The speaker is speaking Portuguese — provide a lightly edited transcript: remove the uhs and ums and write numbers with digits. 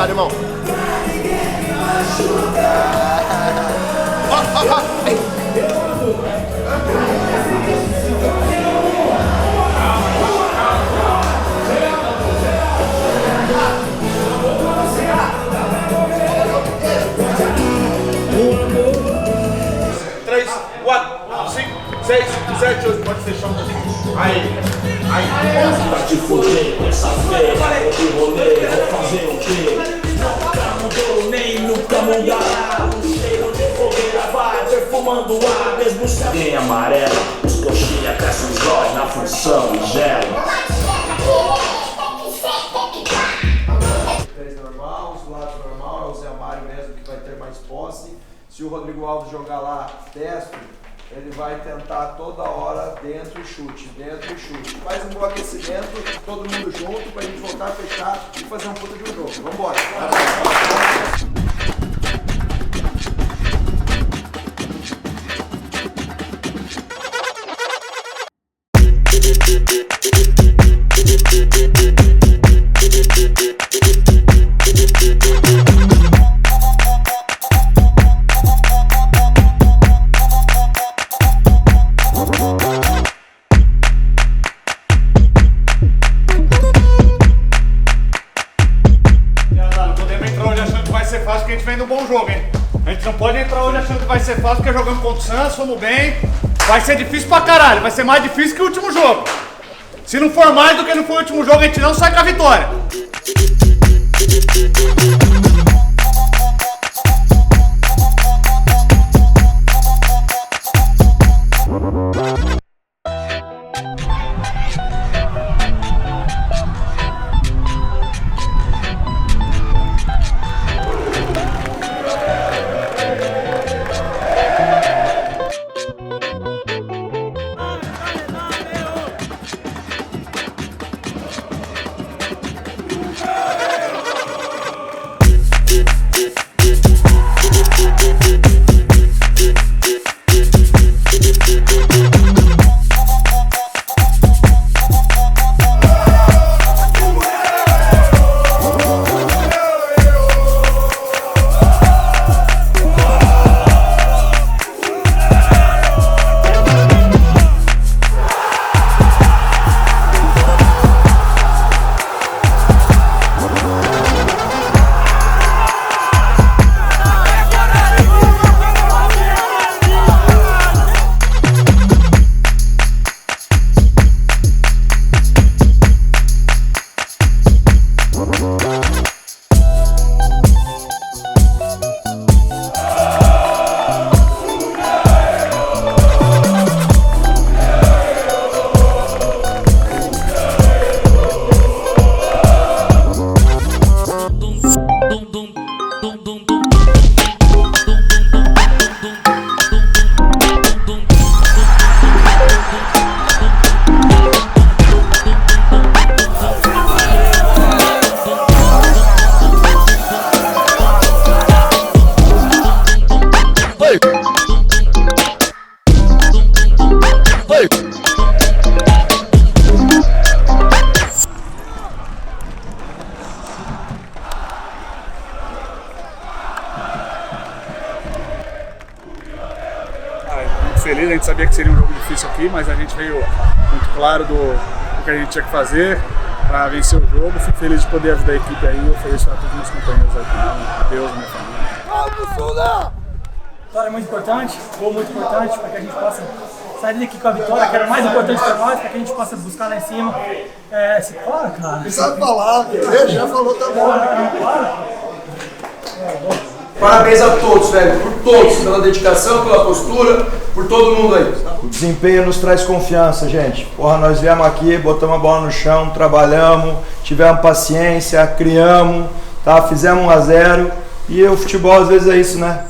Obrigado, irmão. Três, 4, 5, 6, 7, 8. Pode fechar um pouquinho. Aí. Pra te foder dessa vez, o rolê, vou fazer o quê? Não deu nem nunca mudar. O cheiro de fogueira vai perfumando o ar, mesmo sem em amarelo. Os coxinha crescem os olhos na função e gelo. Normal, os lados normal, é o Zé Mário mesmo que vai ter mais posse. Se o Rodrigo Alves jogar lá destro, ele vai tentar toda hora dentro e chute. Faz um bom aquecimento, todo mundo junto, pra gente voltar a fechar e fazer um puta de um jogo. Vambora! Porque a gente vem num bom jogo, hein? A gente não pode entrar hoje achando que vai ser fácil, porque jogamos contra o Santos, fomos bem. Vai ser difícil pra caralho, vai ser mais difícil que o último jogo. Se não for mais do que não foi o último jogo, a gente não sai com a vitória. Feliz, a gente sabia que seria um jogo difícil aqui, mas a gente veio muito claro do que a gente tinha que fazer para vencer o jogo. Fico feliz de poder ajudar a equipe aí, eu ofereço a todos os meus companheiros aqui, a Deus, minha família. Vamos, Sula! Vitória é muito importante, gol muito importante para que a gente possa sair daqui com a vitória, que era mais importante para nós, para que a gente possa buscar lá em cima. Se fora, cara. Ele sabe falar, ele já falou também. Parabéns a todos, velho, por todos, pela dedicação, pela postura, por todo mundo aí. O desempenho nos traz confiança, gente. Porra, nós viemos aqui, botamos a bola no chão, trabalhamos, tivemos paciência, criamos, tá? Fizemos 1 a 0 e o futebol às vezes é isso, né?